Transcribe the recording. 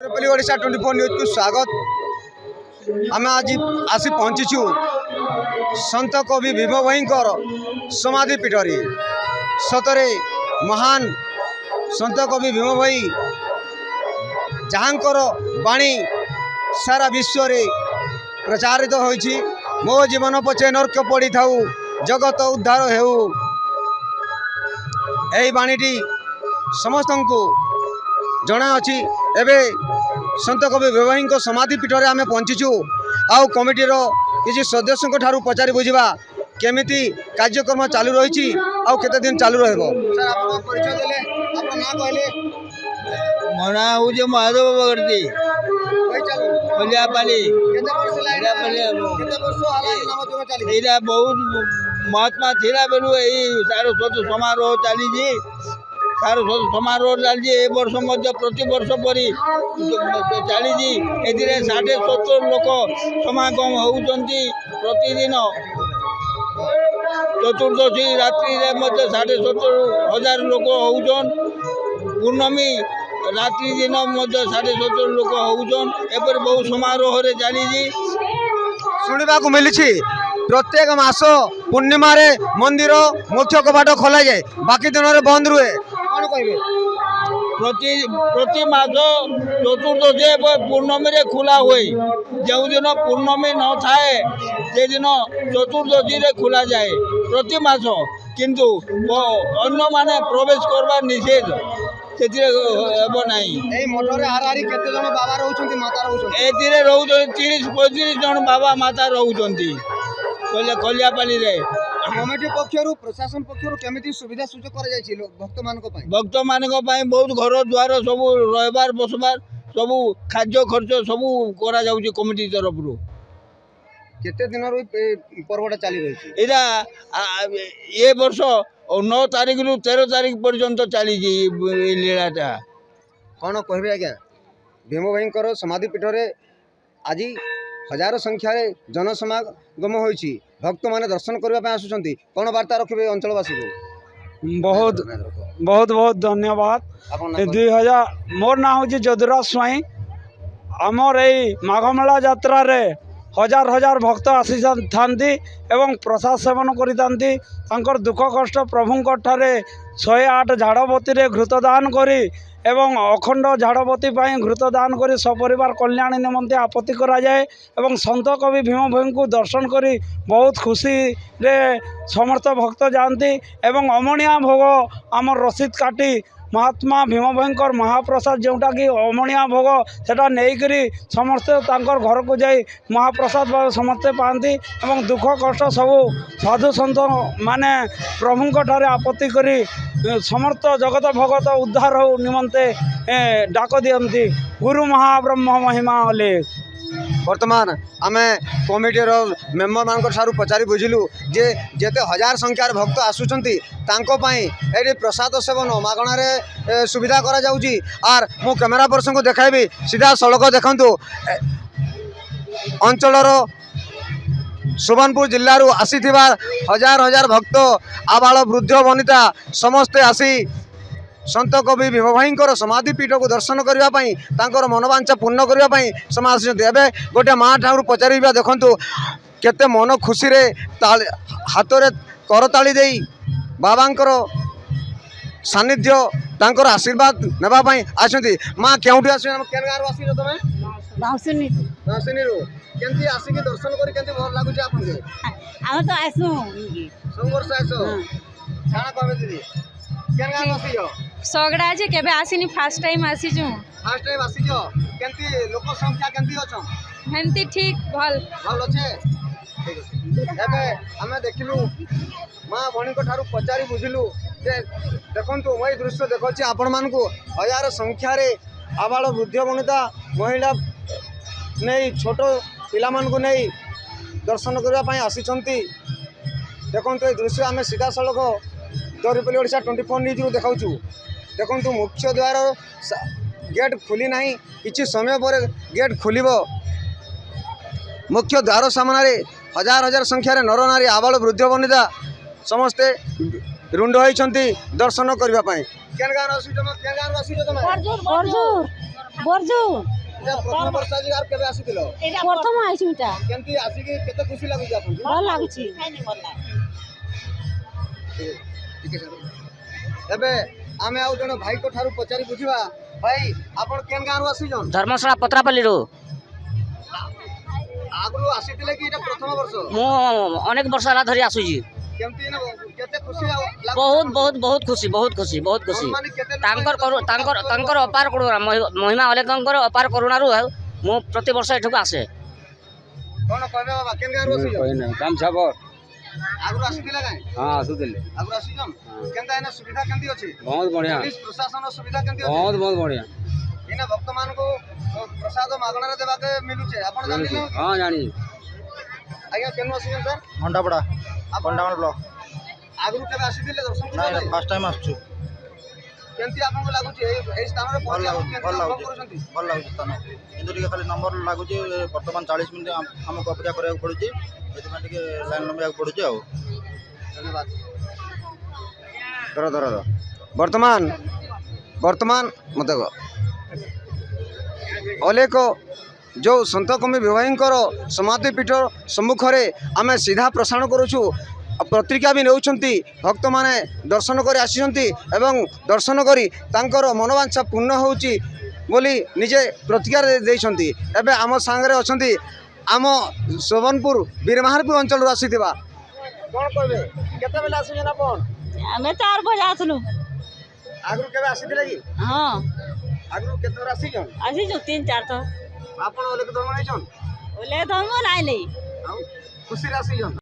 Odisha 24 news को स्वागत। आम आज आसी पहुँचीचु संत कवि भीम भाईंकर समाधि पीठरे। सतरे महान संत कवि भीम भाई जहाँकर बाणी सारा विश्व रे प्रचारित होइछि। मो जीवन पछे नर्क पड़ी थाऊ जगत उद्धार हेउ। एही बाणीटी समस्त को जना अछि। एबे संत कवि भीम भाई समाधि पीठ रे आमे पहुँचीचु। आउ कमिटीर किसी सदस्यों ठारू पचारि बुझिबा केमिति कार्यक्रम चालू रही आउ केते दिन चालू रहबो। सर आपन परिचय देले आपन नाम कहले। मो ना होजे महादेव बगर्ती कई चालू खलियापाली केते वर्ष लाइन केते वर्ष होला नाम जोग चाली। एटा बहुत महात्मा थिला बेलु एई सारस्वत समारोह चाली जी। सारस्वत समारोह चाली ए वर्ष मध्य प्रति वर्ष परी चाली जी। एथिरे 60-70 लोक समागम होउचंती प्रतिदिन। चतुर्दशी रात्रि रे मध्य 70,000 लोक होउचन। पूर्णमी रात्रि दिन मध्य 70,000 लोक होउचन। एपर बहुत समारोह रे चाली जी। सुनिबा को मिलिछि प्रत्येक मास पूर्णिमा रे मंदिर मुख्य कपाट खोला जाए, बाकी दिन रे बंद रुहे। कोन कहबे प्रति मास चतुर्दशी पूर्णमी रे खुला हुए। जो दिन पूर्णमी न थाए से दिन चतुर्दशी रे खुला जाए प्रति मास। किंतु अन्य माने प्रवेश करवा निषेध सेतिरे हेबो नाही। एई मोटरे हारारी केते जण बाबा रहउछंती माता रहउछंती। एतिरे रहउछंती 30-35 जण बाबा माता रहउछंती खलियापाली रे। कमिटी पक्षरु प्रशासन पक्षरु केमिति सुविधा सुजोग कर जायछि भक्त मानको पई। भक्त मानको पई बहुत घर द्वार सब रहबार बसबार सब खाद्य खर्च सब करा जाउछि कमिटी तरफ रु। केते दिन रु पर्वटा चाली रहिछि। एटा ए वर्ष 9 तारिख रु 13 तारिख पर्यंत चली जी लीलाटा। कौन कहबे आज्ञा भीम भाईंकर समाधि पीठ रे आज हजार संख्या रे जनसमागम होइछि। भक्त माने दर्शन करबा पे आसुछंती। कौन वार्ता रखबे अंचलवासी को। बहुत बहुत बहुत धन्यवाद। 2000 मोर ना हूँ जदुराज स्वाई। आमर यही माघमेला यात्रा रे हजार हजार भक्त आसी थांती एवं प्रसाद सेवन करितांती। तांकर दुख कष्ट प्रभुंक ठारे 108 झाड़बती रे घृतदान करी एवं अखंड झाड़बती पाई घृतदान करी सपरिवार कल्याण निमंते आपत्ति करा जाए। एवं संत कवि भीम भाई को दर्शन करी बहुत खुशी रे समस्त भक्त जाती। एवं अमणिया भोग आमर रसीद काटी महात्मा भीम भाईंकर महाप्रसाद जोटा कि अमणिया भोग सेटा नेइकरी समस्ते तांकर घर को जाई महाप्रसाद समस्ते पाती। एवं दुख कष्ट सब साधु संत माने प्रभुंक ठारे आपत्ति करी समस्त जगत भगत उद्धार हो निमंते डाक दियंती। गुरु महाब्रह्म महिमा हले। वर्तमान आमे कमिटीर मेम्बर मानकर ठारू पचारि बुझिलु जे जेते हजार संख्यार भक्त आसुचंती तांको पई एठी प्रसाद सेवन मागणा रे सुविधा करा जाउची। आर मो कैमरा पर्सन को देखाइबी सीधा सड़क देखंतु अंचलर सुबर्णपुर जिल्ला रु आसीथिबा हजार हजार भक्त आबाल वृद्ध वनिता समस्ते आसी संत कवि भीम भाईंकर समाधि पीठ को दर्शन करने तांकर मनोवांछा पूर्ण करने समाज एवं गोटे माँ ठाकुर पचारिबा देखंतु केते मन खुशी रे हाथ रे करताली देई बाबांकर सानिध्य तांकर आशीर्वाद नेबा पई आछंती। माँ केउठी आसी केन गार आसी तमे बाउसनी बाउसनी रो केंती आसी के दर्शन करी केंती भल लागु छै आपन के। हम तो आसू संवर्ष आसो छाना कहबे दीदी केन गार आसी जो सगड़ा जे केबे आसीनी फर्स्ट टाइम आसी छु। फर्स्ट टाइम आसी जो केंती लोक संख्या केंती अछन हेंती ठीक भल भल अच्छे ठीक अछि। एबे हमें देखिलु माँ भणी को ठारू पचारि बुझिलु जे देखंतु मई दृश्य देखछि आपण मान को हजार संख्या रे आबाल वृद्ध वनिता महिला नहीं छोट पिला मान को नहीं दर्शन करबा पई आसीचंती। देखंतु ए दृश्य हमें सीधा सड़क दौरिपल्ली ओडिशा 24 न्यूज रु देखाउछु। देखंतु मुख्य द्वार गेट खुली नाही किछि समय पर गेट खुलिबो। मुख्य द्वार सामने हजार हजार संख्या रे नर नारी आबाल वृद्ध वनिता समस्ते रुंड होइछंती दर्शन करबा पई। केन गार आसी तमे केन गार आसी तमे ବର୍ଜୁ ପ୍ରଥମ ବର୍ଷ ଆଜି ଆଉ କେବେ ଆସିଥିଲ ପ୍ରଥମ ଆଇଛୁ ଏଇଟା କେମିତି ଆସିକି କେତେ ଖୁସି ଲାଗୁଛି ଆପଣଙ୍କୁ ଭଲ ଲାଗୁଛି ଟିକେ ଛାଡ଼। ଏବେ ଆମେ ଆଉ ଜଣେ ଭାଇଙ୍କ ଠାରୁ ପଚାରି ବୁଝିବା ଭାଇ ଆପଣ କେନ୍ ଗାଁରୁ ଆସିଛନ୍ ଧର୍ମଶାଳା ପତ୍ରାପଲ୍ଲୀରୁ ଆଗରୁ ଆସିଥିଲେ କି ଏଇଟା ପ୍ରଥମ ବର୍ଷ ମୁଁ ଅନେକ ବର୍ଷ ହେଲା ଧରି ଆସୁଛି କେମିତି ଏଇନା କେତେ ଖୁସି ଲାଗୁଛି ବହୁତ ବହୁତ ବହୁତ ଖୁସି ବହୁତ ଖୁସି ବହୁତ ଖୁସି ମାନେ କେତେ ଲୋକ ତାଙ୍କର ଅପାର କରୁଣା ମହିମା ଅଲେଖଙ୍କର ଅପାର କରୁଣାରୁ ମୁଁ ପ୍ରତିବର୍ଷ ଏଠାକୁ ଆସେ। କଣ କହିବେ ବାବା କେନ୍ ଗାଁରୁ ଆସିଛନ୍ କାମଛାବର ଆଗରୁ ଆସିଥିଲେ କାଇଁ ହଁ ଆସୁଥିଲେ ଆଗରୁ ଆସିଛନ୍ କେନ୍ତା ଏଇନା ସୁବିଧା କେମିତି ଅଛି ବହୁତ ବଢ଼ିଆ ପୋଲିସ ପ୍ରଶାସନ ସୁବିଧା କେମିତି ଅଛି ବହୁତ ବହୁତ ବଢ଼ିଆ ଏଇନା ଭକ୍ତମାନଙ୍କୁ ପ୍ରସାଦ ମାଗଣାରେ ଦେବାକେ ମିଲୁଛେ ଆପଣ ଜାଣିଲେ ହଁ ଜାଣି ଆଜ୍ଞା କେନୁ ଆସିଛନ୍ ସାର୍ ଘଣ୍ଟାପଡ଼ା କଣ୍ଡାମାଳ ବ୍ଲକ ଆଗରୁ କେବେ ଆସିଥିଲେ ଦର୍ଶନ ନାଇଁ କରିବା ପାଇଁ? ଫାର୍ଷ୍ଟ ଟାଇମ୍ ଆସୁଛୁ କେମିତି ଆପଣଙ୍କୁ ଲାଗୁଛି ଏଇ ସ୍ଥାନରେ ଭଲ ପହଞ୍ଚି ଆପଣ ଲାଗୁଛି କେମିତି ଭଲ ଅନୁଭବ ଲାଗୁଛି କରୁଛନ୍ତି ଭଲ ଲାଗୁଛି ସ୍ଥାନ କିନ୍ତୁ ଟିକେ ଖାଲି ନମ୍ବର ଲାଗୁଛି ବର୍ତ୍ତମାନ 40 ମିନିଟ୍ ଆମକୁ ଅପେକ୍ଷା କରିବାକୁ ପଡ଼ୁଛି ସେଥିପାଇଁ ଟିକେ ଲାଇନ୍ ଲମ୍ବିବାକୁ ପଡ଼ୁଛି ଆଉ ଧନ୍ୟବାଦ ଧର ବର୍ତ୍ତମାନ ମତେ ଅଲେଖ ଯେଉଁ ସନ୍ଥ କବି ବିବାହୀଙ୍କର ସମାଧିପୀଠ ସମ୍ମୁଖରେ ଆମେ ସିଧା ପ୍ରସାରଣ କରୁଛୁ ପତ୍ରିକା ବି ନେଉଛନ୍ତି ଭକ୍ତମାନେ ଦର୍ଶନ କରି ଆସିଛନ୍ତି ଏବଂ ଦର୍ଶନ କରି ତାଙ୍କର ମନୋବାଞ୍ଛା ପୂର୍ଣ୍ଣ ହେଉଛି ବୋଲି ନିଜେ ପ୍ରତିକ୍ରିୟା ଦେଇଛନ୍ତି। ଏବେ ଆମ ସାଙ୍ଗରେ ଅଛନ୍ତି ଆମ ଶୋଭନପୁର ବୀରମାହାରପୁର ଅଞ୍ଚଳରୁ ଆସିଥିବା କ'ଣ କହିବେ କେତେବେଳେ ଆସିଛନ୍ତି ଆପଣ ଆମେ 4 ବଜେ ଆସିଲୁ ଆଗରୁ କେବେ ଆସିଥିଲେ କି ହଁ ଆଗରୁ କେତେବେଳେ ଆସିଛନ୍ ଆସିଛୁ 3-4 ଥର ଆପଣ ଅଲେଖ ଧର୍ମ ନେଇଛନ୍ ଓଲେ ଧର୍ମ ନାଇଁ ନେଇ ଆଉ ଖୁସିରେ ଆସିଛନ୍